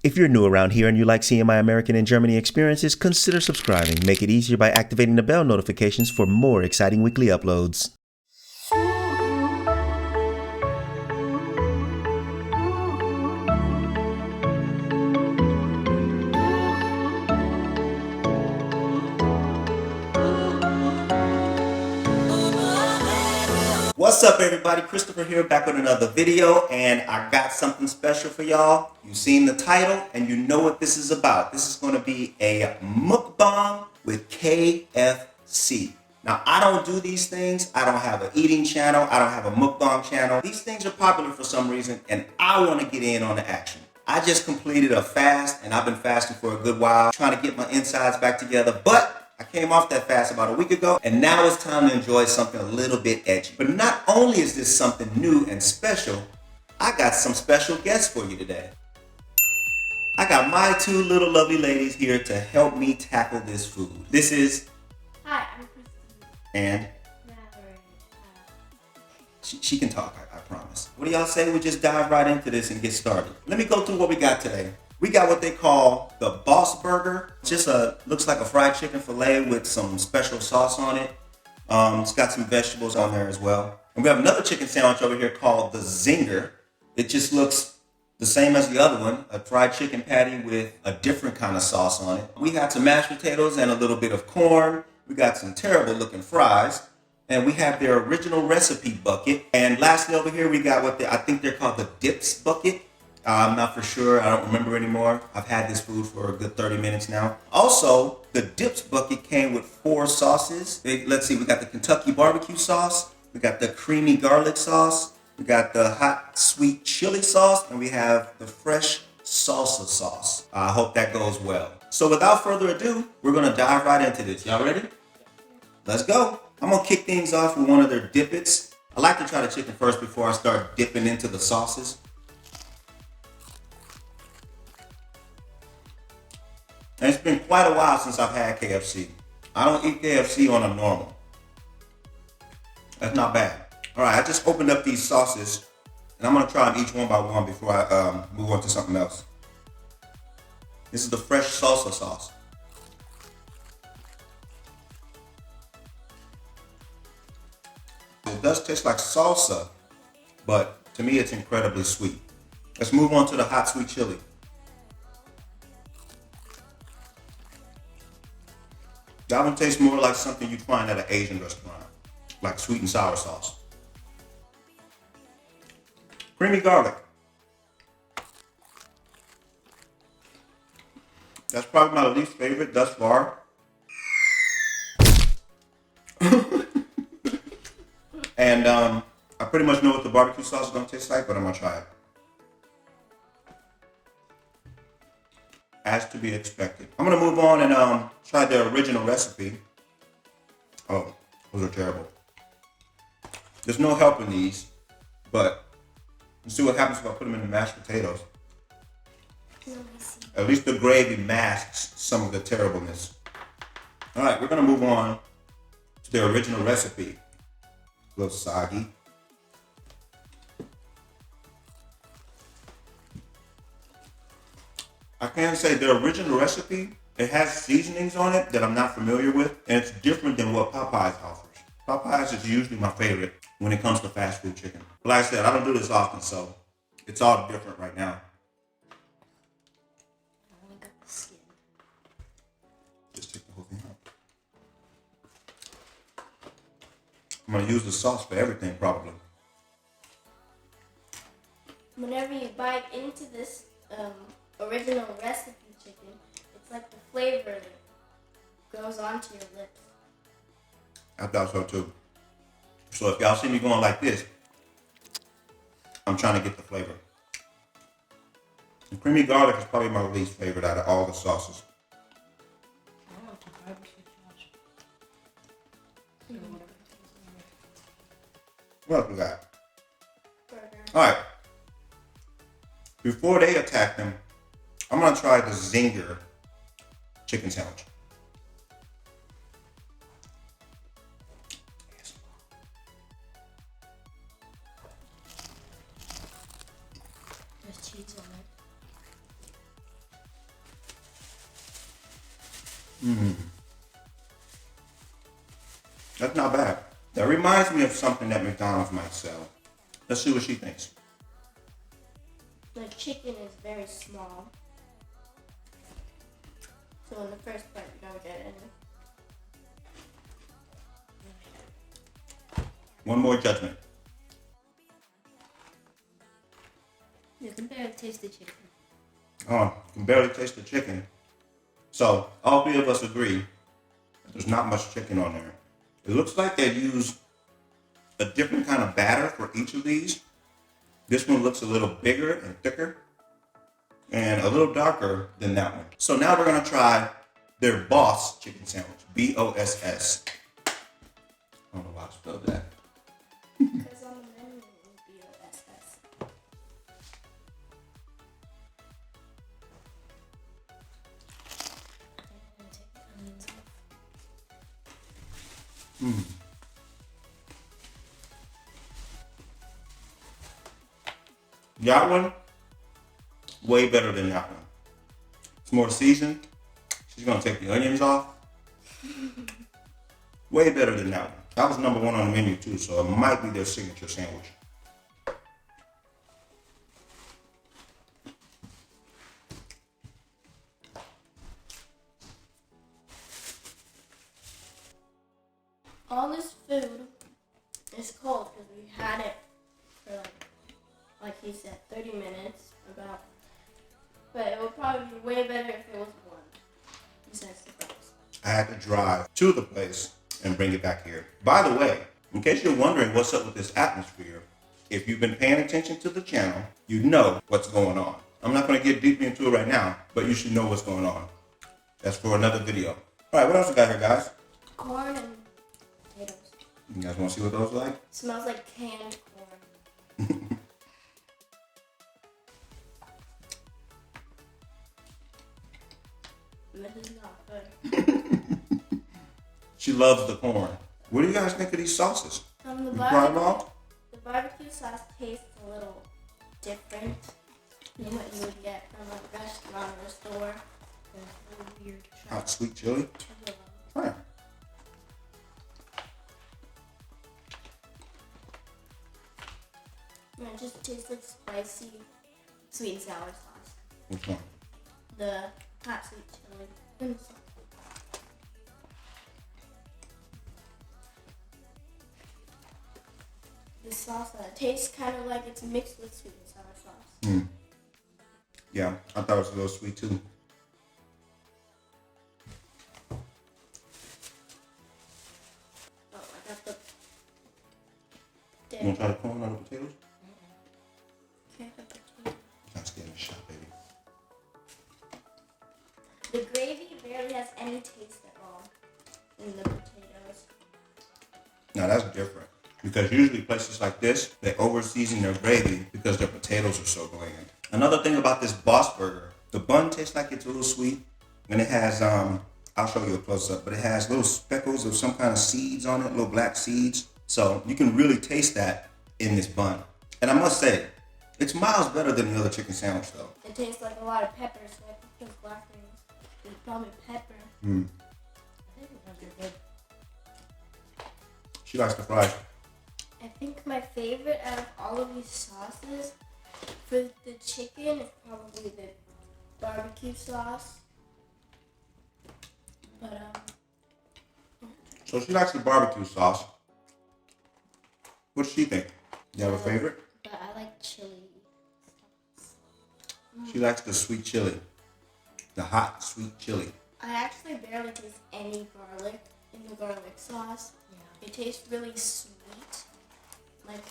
If you're new around here and you like seeing my American and Germany experiences, consider subscribing. Make it easier by activating the bell notifications for more exciting weekly uploads. What's up, everybody? Christopher here, back with another video, and I got something special for y'all. You've seen the title and you know what this is about. This is going to be a mukbang with KFC. Now, I don't do these things. I don't have an eating channel. I don't have a mukbang channel. These things are popular for some reason, and I want to get in on the action. I just completed a fast, and I've been fasting for a good while, trying to get my insides back together, but I came off that fast about a week ago, and now it's time to enjoy something a little bit edgy. But not only is this something new and special, I got some special guests for you today. I got my two little lovely ladies here to help me tackle this food. This is... Hi, I'm Christine. And? Mallory. She can talk, I promise. What do y'all say we just dive right into this and get started? Let me go through what we got today. We got what they call the Boss Burger. Just looks like a fried chicken fillet with some special sauce on it. It's got some vegetables on there as well. And we have another chicken sandwich over here called the Zinger. It just looks the same as the other one, a fried chicken patty with a different kind of sauce on it. We got some mashed potatoes and a little bit of corn. We got some terrible looking fries. And we have their original recipe bucket. And lastly over here, we got I think they're called the Dips bucket. I'm not for sure. I don't remember anymore. I've had this food for a good 30 minutes now. Also, the Dips bucket came with 4 sauces. Let's see, we got the Kentucky barbecue sauce. We got the creamy garlic sauce. We got the hot sweet chili sauce. And we have the fresh salsa sauce. I hope that goes well. So without further ado, we're going to dive right into this. Y'all ready? Let's go. I'm going to kick things off with one of their dippets. I like to try the chicken first before I start dipping into the sauces. And it's been quite a while since I've had KFC. I don't eat KFC on a normal. That's not bad. All right, I just opened up these sauces, and I'm gonna try them each one by one before I move on to something else. This is the fresh salsa sauce. It does taste like salsa, but to me it's incredibly sweet. Let's move on to the hot sweet chili. That one tastes more like something you'd find at an Asian restaurant, like sweet and sour sauce. Creamy garlic. That's probably my least favorite thus far. And I pretty much know what the barbecue sauce is gonna taste like, but I'm gonna try it. As to be expected. I'm gonna move on and try their original recipe. Oh, those are terrible. There's no help in these, but let's see what happens if I put them in the mashed potatoes. At least the gravy masks some of the terribleness. All right, we're gonna move on to their original recipe. A little soggy. I can say the original recipe, it has seasonings on it that I'm not familiar with, and it's different than what Popeyes offers. Popeyes is usually my favorite when it comes to fast food chicken. But like I said, I don't do this often, so it's all different right now. I only got the skin. Just take the whole thing out. I'm gonna use the sauce for everything, probably. Whenever you bite into this original recipe chicken, it's like the flavor that goes onto your lips. I thought so too. So if y'all see me going like this, I'm trying to get the flavor. The creamy garlic is probably my least favorite out of all the sauces. I like the barbecue sauce. What else we got? Burger. All right. Before they attack them, I'm gonna try the Zinger chicken sandwich. There's cheese on it. That's not bad. That reminds me of something that McDonald's might sell. Let's see what she thinks. The chicken is very small. So in the first part, you don't get any. One more judgment. You can barely taste the chicken. Oh, you can barely taste the chicken. So all three of us agree that there's not much chicken on there. It looks like they used a different kind of batter for each of these. This one looks a little bigger and thicker and a little darker than that one. So now we're gonna try their Boss chicken sandwich, B-O-S-S. I don't know why I spelled that. Because on the menu it would be OSS. I'm gonna take the onions off. That one, way better than that one. It's more seasoned. She's gonna take the onions off. Way better than that one. That was number one on the menu too, so it might be their signature sandwich. All this food is cold because we had it for like he said, 30 minutes about. But it would probably be way better if it was warm. Besides the fries. I had to drive to the place and bring it back here. By the way, in case you're wondering what's up with this atmosphere, if you've been paying attention to the channel, you know what's going on. I'm not going to get deep into it right now, but you should know what's going on. That's for another video. All right, what else we got here, guys? Corn and potatoes. You guys want to see what those are like? Smells like canned corn. This is not good. She loves the corn. What do you guys think of these sauces? The You try them all? barbecue sauce tastes a little different than what you would get from a restaurant or a store. It's a little weird. Hot sweet chili. All right. And it just tastes like spicy sweet and sour sauce. Which one? The hot sweet chili and the sauce. The salsa tastes kind of like it's mixed with sweet and sour sauce. Yeah, I thought it was a little sweet too. Oh, I got the. You want to try the corn on the potatoes? Okay, I got the two. Let's get in the shot, baby. The gravy barely has any taste at all in the potatoes. Now that's different. Because usually places like this, they over-season their gravy because their potatoes are so bland. Another thing about this Boss Burger, the bun tastes like it's a little sweet. And it has, I'll show you a close-up, but it has little speckles of some kind of seeds on it, little black seeds. So you can really taste that in this bun. And I must say, it's miles better than the other chicken sandwich though. It tastes like a lot of pepper, so I think those black things is probably pepper. I think the ones are good. She likes the fries. I think my favorite out of all of these sauces for the chicken is probably the barbecue sauce. But So she likes the barbecue sauce. What does she think? You have a favorite? But I like chili. She likes the sweet chili. The hot, sweet chili. I actually barely taste any garlic in the garlic sauce. Yeah. It tastes really sweet. Like,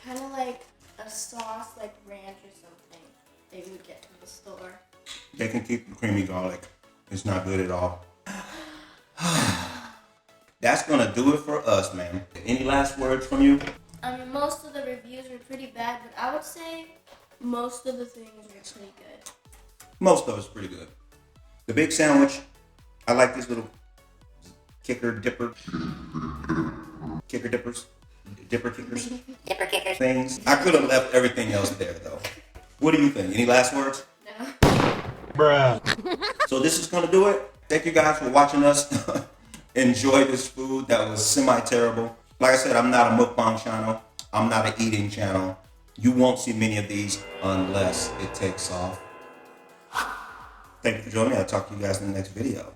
kind of like a sauce like ranch or something that you would get from the store. They can keep the creamy garlic. It's not good at all. That's gonna do it for us, man. Any last words from you? I mean, most of the reviews were pretty bad, but I would say most of the things were pretty good. Most of it's pretty good. The big sandwich, I like this little dipper kickers things. I could have left everything else there though. What do you think? Any last words? No. So this is gonna do it. Thank you guys for watching us enjoy this food that was semi-terrible. Like I said, I'm not a mukbang channel. I'm not an eating channel. You won't see many of these unless it takes off. Thank you for joining me. I'll talk to you guys in the next video.